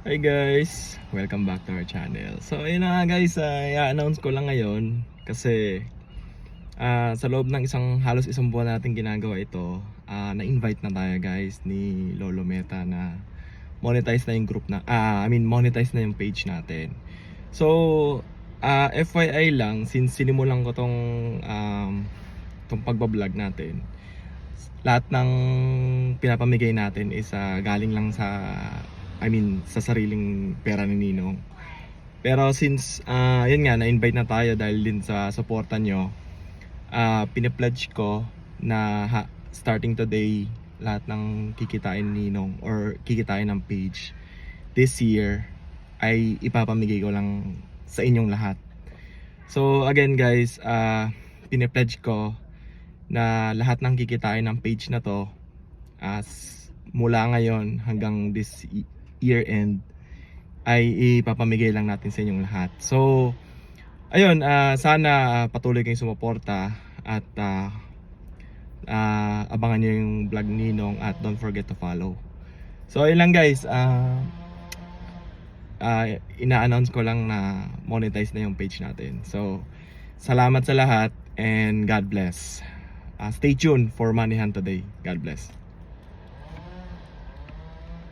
Hi guys! Welcome back to our channel. So ayun na nga guys, i-announce ko lang ngayon kasi sa loob ng halos isang buwan natin ginagawa ito, na-invite na tayo guys ni Lolo Meta na monetize na yung group na, monetize na yung page natin. So FYI lang, since sinimulan ko tong pagbablog natin, lahat ng pinapamigay natin is galing lang sa sariling pera ni Ninong. Pero since yun nga, na-invite na tayo dahil din sa suporta nyo, pinipledge ko na starting today, lahat ng kikitain ni Ninong or kikitain ng page this year ay ipapamigay ko lang sa inyong lahat. So again guys, pinipledge ko na lahat ng kikitain ng page na to, mula ngayon hanggang this year end, ay ipapamigay lang natin sa inyong lahat. So ayun, sana patuloy kayong sumuporta at abangan nyo yung vlog ni Ninong at don't forget to follow. So ayun lang guys, ina-announce ko lang na monetize na yung page natin. So salamat sa lahat and God bless. Stay tuned for Money Hunt today. God bless.